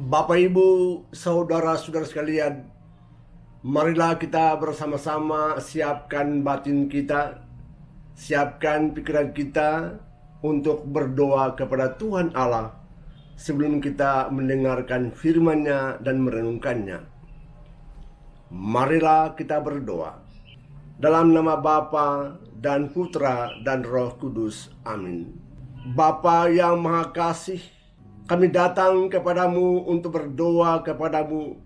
Bapak, Ibu, saudara-saudara sekalian, marilah kita bersama-sama siapkan batin kita, siapkan pikiran kita untuk berdoa kepada Tuhan Allah sebelum kita mendengarkan firman-Nya dan merenungkannya. Marilah kita berdoa. Dalam nama Bapa dan Putra dan Roh Kudus. Amin. Bapa yang Maha Kasih, kami datang kepadamu untuk berdoa kepadamu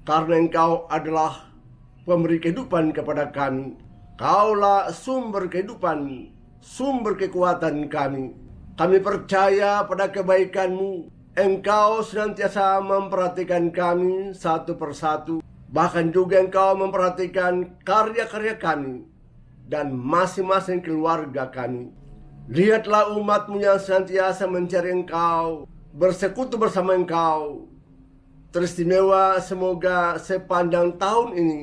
karena Engkau adalah pemberi kehidupan kepada kami. Kaulah sumber kehidupan, sumber kekuatan kami. Kami percaya pada kebaikan-Mu. Engkau senantiasa memperhatikan kami satu persatu. Bahkan juga Engkau memperhatikan karya-karya kami dan masing-masing keluarga kami. Lihatlah umat-Mu yang senantiasa mencari Engkau, bersekutu bersama Engkau. Teristimewa semoga sepanjang tahun ini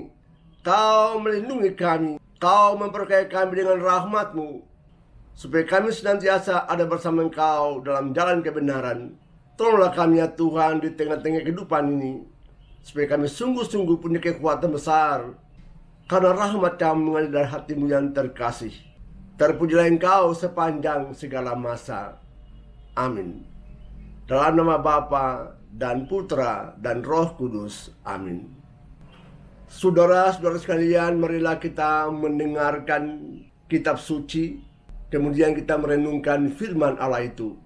Kau melindungi kami, Kau memberkati kami dengan rahmat-Mu, supaya kami senantiasa ada bersama Engkau dalam jalan kebenaran. Tolonglah kami ya Tuhan di tengah-tengah kehidupan ini, supaya kami sungguh-sungguh punya kekuatan besar, karena rahmat Kau mengalir dari hati-Mu yang terkasih. Terpujilah Engkau sepanjang segala masa. Amin. Dalam nama Bapa dan Putra dan Roh Kudus. Amin. Saudara-saudara sekalian, marilah kita mendengarkan kitab suci, kemudian kita merenungkan firman Allah itu.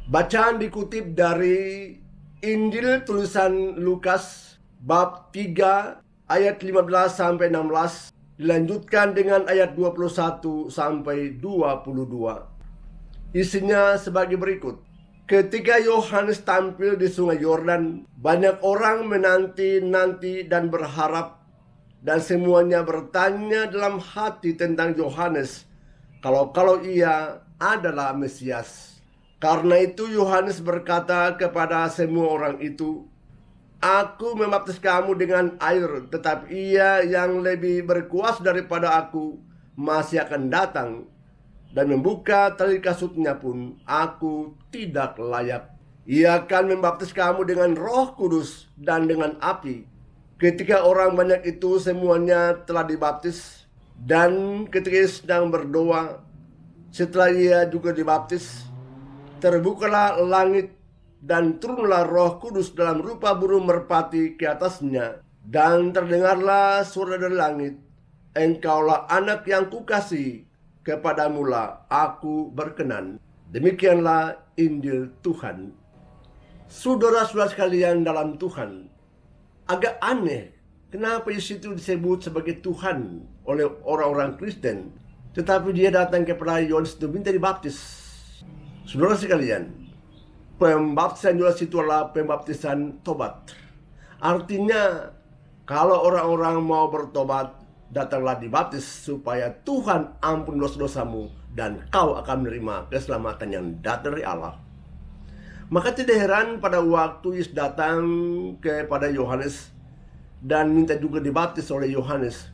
Bacaan dikutip dari Injil tulisan Lukas bab 3 ayat 15 sampai 16, dilanjutkan dengan ayat 21 sampai 22. Isinya sebagai berikut. Ketika Yohanes tampil di sungai Yordan, banyak orang menanti-nanti dan berharap, dan semuanya bertanya dalam hati tentang Yohanes, kalau ia adalah Mesias. Karena itu Yohanes berkata kepada semua orang itu, "Aku membaptis kamu dengan air, tetapi Ia yang lebih berkuasa daripada aku masih akan datang, dan membuka tali kasutnya pun aku tidak layak. Ia akan membaptis kamu dengan Roh Kudus dan dengan api." Ketika orang banyak itu semuanya telah dibaptis, dan ketika ia sedang berdoa, setelah ia juga dibaptis, terbukalah langit dan turunlah Roh Kudus dalam rupa burung merpati ke atasnya, dan terdengarlah suara dari langit, "Engkaulah anak yang kukasihi, kepadamulah aku berkenan." Demikianlah Injil Tuhan. Saudara-saudara sekalian dalam Tuhan, agak aneh kenapa Yesus itu disebut sebagai Tuhan oleh orang-orang Kristen, tetapi dia datang kepada Yohanes untuk minta dibaptis. Saudara sekalian, pembaptisan Yohanes itu adalah pembaptisan tobat. Artinya, kalau orang-orang mau bertobat, datanglah dibaptis supaya Tuhan ampun dosa-dosamu dan kau akan menerima keselamatan yang datang dari Allah. Maka tidak heran pada waktu Yesus datang kepada Yohanes dan minta juga dibaptis oleh Yohanes,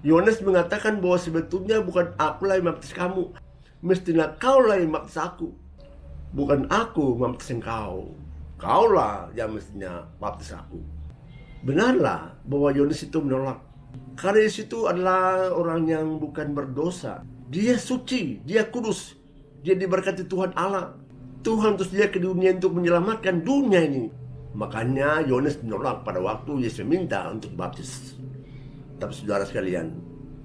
Yohanes mengatakan bahwa sebetulnya bukan akulah yang membaptis kamu, mestinya kaulah yang membaptis aku. Bukan aku membaptis engkau, kaulah yang mestinya baptis aku. Benarlah bahwa Yohanes itu menolak, karena Yesus itu adalah orang yang bukan berdosa. Dia suci, dia kudus, dia diberkati Tuhan Allah. Tuhan terus dia ke dunia untuk menyelamatkan dunia ini. Makanya Yohanes menolak pada waktu Yesus minta untuk baptis. Tapi saudara sekalian,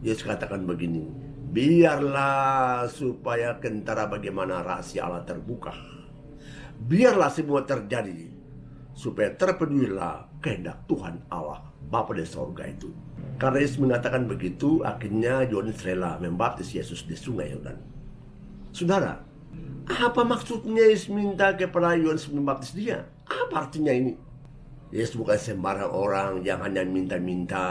Yesus katakan begini, "Biarlah supaya kentara bagaimana rahasia Allah terbuka. Biarlah semua terjadi, supaya terpenuhilah kehendak Tuhan Allah Bapa di sorga itu." Karena Yesus mengatakan begitu, akhirnya Yohanes rela membaptis Yesus di sungai Yordan. Saudara, apa maksudnya Yesus minta kepada Yohanes membaptis dia? Apa artinya ini? Yesus bukan sembarang orang yang hanya minta-minta,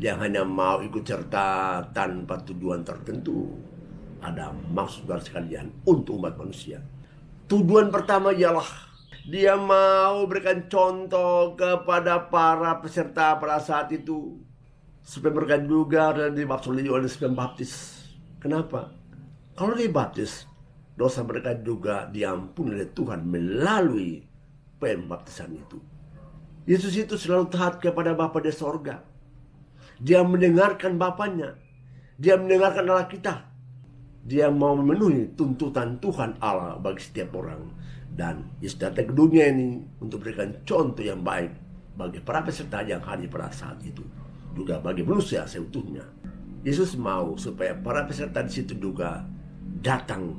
yang hanya mau ikut serta tanpa tujuan tertentu. Ada maksud saudara sekalian untuk umat manusia. Tujuan pertama ialah dia mau berikan contoh kepada para peserta pada saat itu, supaya mereka juga dibaptis oleh Yohanes Pembaptis. Kenapa? Kalau dibaptis, dosa mereka juga diampuni oleh Tuhan melalui pembaptisan itu. Yesus itu selalu taat kepada Bapa di sorga. Dia mendengarkan Bapanya. Dia mendengarkan Allah kita. Dia mau memenuhi tuntutan Tuhan Allah bagi setiap orang. Dan Yesus datang ke dunia ini untuk memberikan contoh yang baik bagi para peserta yang hadir pada saat itu. Juga bagi manusia seutuhnya. Yesus mau supaya para peserta di situ juga datang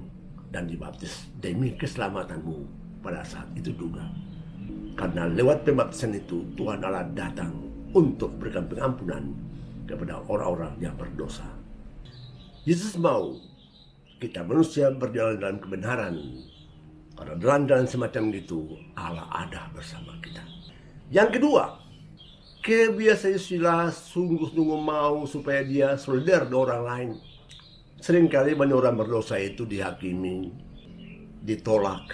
dan dibaptis demi keselamatanmu pada saat itu juga. Karena lewat pembaptisan itu Tuhan Allah datang untuk berikan pengampunan kepada orang-orang yang berdosa. Yesus mau kita manusia berjalan dalam kebenaran. Karena dalam jalan semacam itu Allah ada bersama kita. Yang kedua, kebiasaan istilah sungguh-sungguh mau supaya dia solidar dengan orang lain. Seringkali banyak orang berdosa itu dihakimi, ditolak,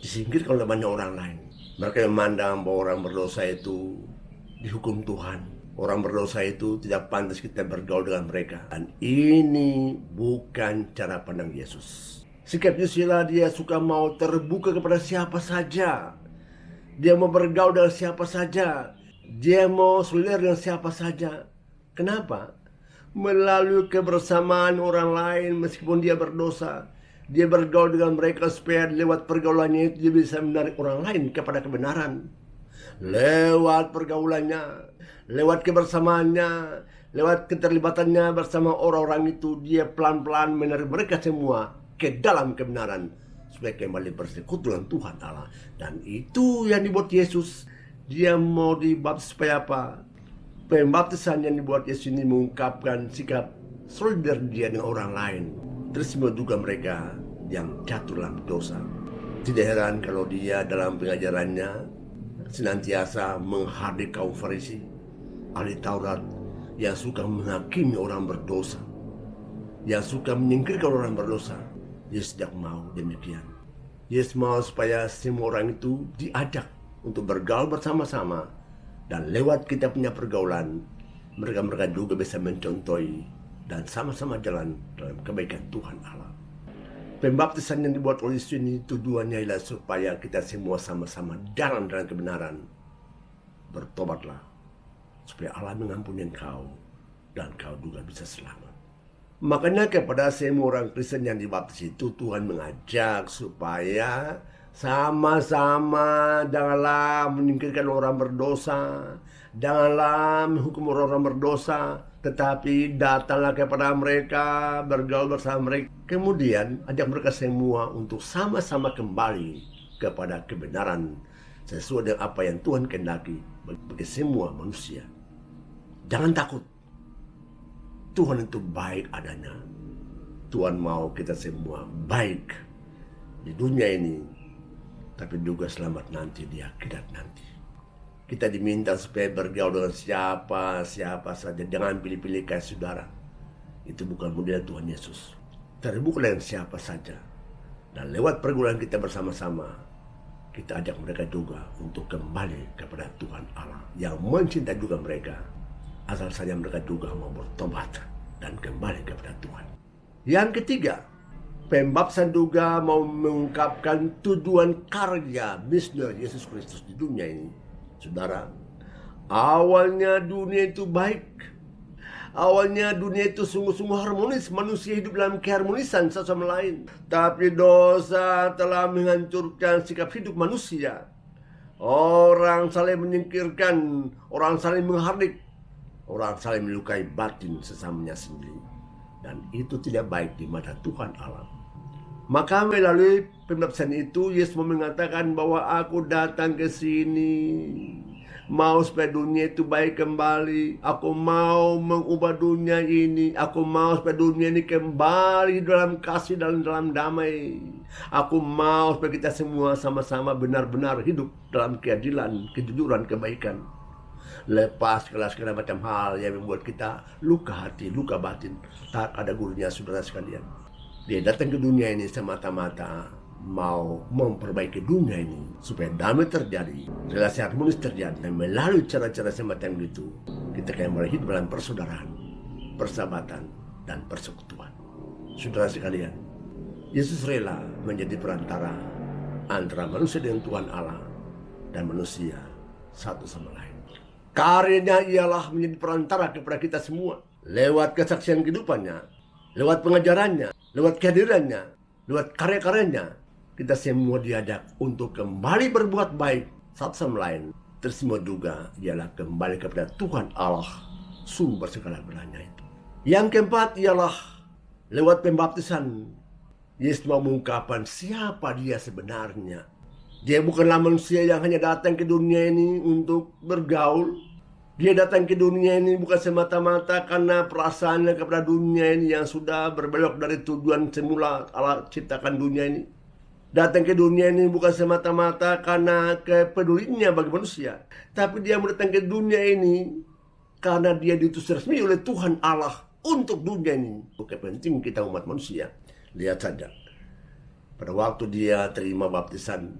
disingkirkan oleh banyak orang lain. Mereka memandang bahwa orang berdosa itu dihukum Tuhan. Orang berdosa itu tidak pantas kita bergaul dengan mereka. Dan ini bukan cara pandang Yesus. Sikap Yesus dia suka mau terbuka kepada siapa saja. Dia mau bergaul dengan siapa saja. Dia mau solidar dengan siapa saja. Kenapa? Melalui kebersamaan orang lain meskipun dia berdosa. Dia bergaul dengan mereka supaya lewat pergaulannya itu dia bisa menarik orang lain kepada kebenaran. Lewat pergaulannya, lewat kebersamaannya, lewat keterlibatannya bersama orang-orang itu, dia pelan-pelan menarik mereka semua ke dalam kebenaran supaya kembali bersekutu dengan Tuhan Allah. Dan itu yang dibuat Yesus. Dia mau dibaptis supaya apa? Pembaptisan yang dibuat Yesus ini mengungkapkan sikap solidar dia dengan orang lain. Terima juga mereka yang jatuh dalam dosa. Tidak heran kalau dia dalam pengajarannya senantiasa menghadapi kaum Farisi, ahli Taurat yang suka menghakimi orang berdosa, yang suka menyingkirkan orang berdosa. Yesus tidak mau demikian. Yesus mau supaya semua orang itu diajak untuk bergaul bersama-sama, dan lewat kita punya pergaulan mereka juga bisa mencontohi dan sama-sama jalan dalam kebaikan Tuhan Allah. Pembaptisan yang dibuat oleh Yesus ini tujuannya ialah supaya kita semua sama-sama jalan dalam kebenaran. Bertobatlah supaya Allah mengampuni engkau dan kau juga bisa selamat. Makanya kepada semua orang Kristen yang dibaptis itu Tuhan mengajak supaya sama-sama janganlah menyingkirkan orang berdosa, janganlah menghukum orang berdosa, tetapi datanglah kepada mereka, bergaul bersama mereka. Kemudian ajak mereka semua untuk sama-sama kembali kepada kebenaran sesuai dengan apa yang Tuhan kehendaki bagi semua manusia. Jangan takut. Tuhan itu baik adanya. Tuhan mau kita semua baik di dunia ini, tapi juga selamat nanti di akhirat nanti. Kita diminta supaya bergaul dengan siapa saja. Jangan pilih-pilih kayak saudara. Itu bukan model Tuhan Yesus. Terbuka dengan siapa saja. Dan lewat pergaulan kita bersama-sama, kita ajak mereka juga untuk kembali kepada Tuhan Allah yang mencintai juga mereka. Asal saja mereka juga mau bertobat dan kembali kepada Tuhan. Yang ketiga, pembaptisan juga mau mengungkapkan tujuan karya misioneri Yesus Kristus di dunia ini. Saudara, awalnya dunia itu baik. Awalnya dunia itu sungguh-sungguh harmonis. Manusia hidup dalam keharmonisan satu sama lain. Tapi dosa telah menghancurkan sikap hidup manusia. Orang saling menyingkirkan, orang saling menghardik, orang saling melukai batin sesamanya sendiri. Dan itu tidak baik di mata Tuhan Allah. Maka melalui pembaptisan itu Yesus mengatakan bahwa aku datang ke sini mau supaya dunia itu baik kembali. Aku mau mengubah dunia ini. Aku mau supaya dunia ini kembali dalam kasih dan dalam damai. Aku mau supaya kita semua sama-sama benar-benar hidup dalam keadilan, kejujuran, kebaikan. Lepas segala macam hal yang membuat kita luka hati, luka batin. Tak ada gurunya saudara sekalian. Dia datang ke dunia ini semata-mata mau memperbaiki dunia ini supaya damai terjadi, relasi harmonis terjadi. Dan melalui cara-cara semacam itu kita akan mulai hidup dalam persaudaraan, persahabatan, dan persekutuan. Saudara sekalian, Yesus rela menjadi perantara antara manusia dengan Tuhan Allah dan manusia satu sama lain. Karyanya ialah menjadi perantara kepada kita semua. Lewat kesaksian kehidupannya, lewat pengajarannya, lewat kehadirannya, lewat karya-karyanya, kita semua diajak untuk kembali berbuat baik satu sama lain. Tersemua juga ialah kembali kepada Tuhan Allah, sumber segala beranya itu. Yang keempat ialah lewat pembaptisan. Yesus mau mengungkapkan siapa dia sebenarnya. Dia bukanlah manusia yang hanya datang ke dunia ini untuk bergaul. Dia datang ke dunia ini bukan semata-mata karena perasaannya kepada dunia ini yang sudah berbelok dari tujuan semula Allah ciptakan dunia ini. Datang ke dunia ini bukan semata-mata karena kepeduliannya bagi manusia. Tapi dia datang ke dunia ini karena dia diutus resmi oleh Tuhan Allah untuk dunia ini. Untuk kepentingan kita umat manusia. Lihat saja. Pada waktu dia terima baptisan,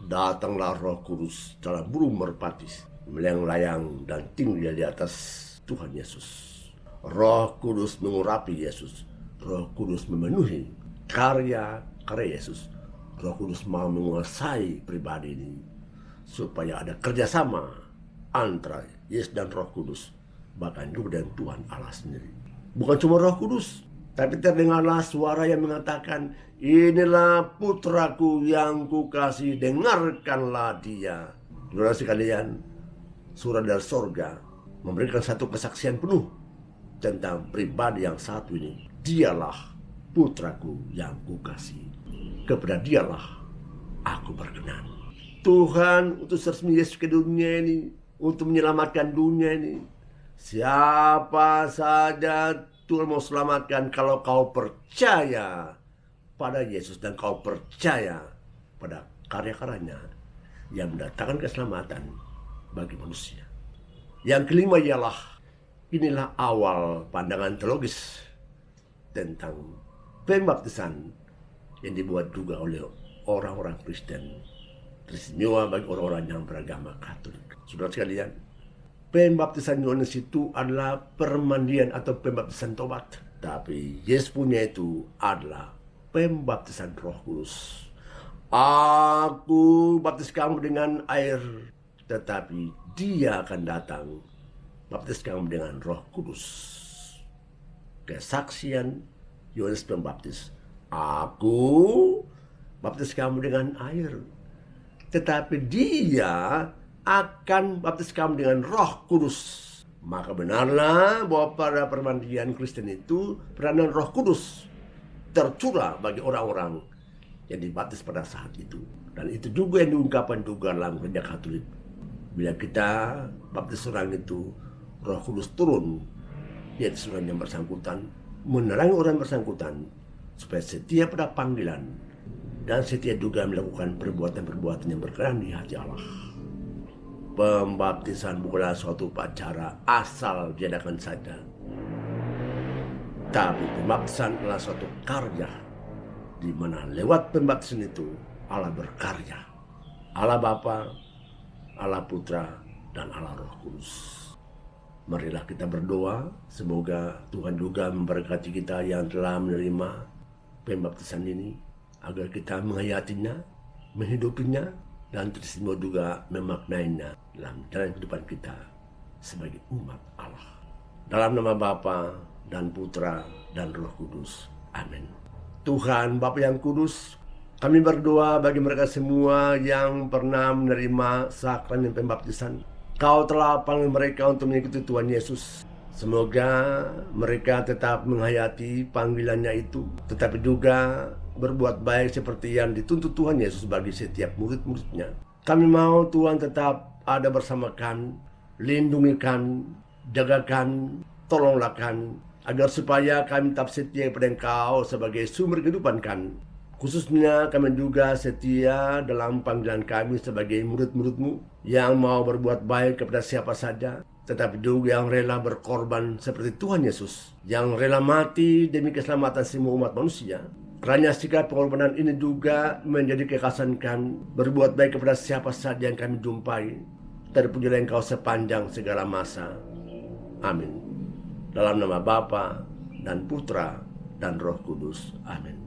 datanglah Roh Kudus dalam burung merpati, melayang-layang dan tinggi di atas Tuhan Yesus. Roh Kudus mengurapi Yesus. Roh Kudus memenuhi karya-karya Yesus. Roh Kudus mau menguasai pribadi ini supaya ada kerjasama antara Yesus dan Roh Kudus, bahkan juga dengan Tuhan Allah sendiri. Bukan cuma Roh Kudus, tapi terdengarlah suara yang mengatakan, inilah putraku yang kukasihi, dengarkanlah dia. Saudara sekalian, suara dari sorga memberikan satu kesaksian penuh tentang pribadi yang satu ini. Dialah putraku yang kukasihi. Kepada dialah aku berkenan. Tuhan utus resmi Yesus ke dunia ini untuk menyelamatkan dunia ini. Siapa saja Tuhan mau selamatkan kalau kau percaya pada Yesus dan kau percaya pada karya-karyanya yang mendatangkan keselamatan bagi manusia. Yang kelima ialah, inilah awal pandangan teologis tentang pembaptisan yang dibuat juga oleh orang-orang Kristen, teristimewa bagi orang-orang yang beragama Katolik. Saudara sekalian, pembaptisan Yohanes itu adalah permandian atau pembaptisan tobat. Tapi Yesus punya itu adalah pembaptisan Roh Kudus. Aku baptis kamu dengan air, tetapi dia akan datang baptis kamu dengan Roh Kudus. Kesaksian Yohanes Pembaptis. Aku baptis kamu dengan air, tetapi dia akan baptis kamu dengan Roh Kudus. Maka benarlah bahwa pada permandian Kristen itu peranan Roh Kudus tercurah bagi orang-orang yang dibaptis pada saat itu. Dan itu juga yang diungkapkan juga dalam gereja Katolik. Bila kita baptis orang itu, Roh Kudus turun di atas orang yang bersangkutan, menerangi orang bersangkutan supaya setia pada panggilan dan setia juga melakukan perbuatan-perbuatan yang berkenan di hati Allah. Pembaptisan bukanlah suatu upacara asal diadakan saja, tapi pembaptisan adalah suatu karya di mana lewat pembaptisan itu Allah berkarya. Allah Bapa, Allah Putra, dan Allah Roh Kudus. Marilah kita berdoa, semoga Tuhan juga memberkati kita yang telah menerima pembaptisan ini, agar kita menghayatinya, menghidupinya, dan terus juga memaknainya dalam jalan kehidupan kita sebagai umat Allah. Dalam nama Bapa dan Putra dan Roh Kudus. Amin. Tuhan Bapa yang kudus, kami berdoa bagi mereka semua yang pernah menerima sakramen pembaptisan. Kau telah panggil mereka untuk mengikuti Tuhan Yesus. Semoga mereka tetap menghayati panggilannya itu, tetapi juga berbuat baik seperti yang dituntut Tuhan Yesus bagi setiap murid-muridnya. Kami mau Tuhan tetap ada bersama kami, lindungi kami, jagakan, tolonglah kami, agar supaya kami tetap setia kepada Engkau sebagai sumber kehidupan kami. Khususnya kami juga setia dalam panggilan kami sebagai murid-murid-Mu yang mau berbuat baik kepada siapa saja, tetapi juga yang rela berkorban seperti Tuhan Yesus, yang rela mati demi keselamatan semua umat manusia. Kerana sikap pengorbanan ini juga menjadi kekhasan kami, berbuat baik kepada siapa saja yang kami jumpai. Terpujilah Engkau sepanjang segala masa. Amin. Dalam nama Bapa dan Putra dan Roh Kudus. Amin.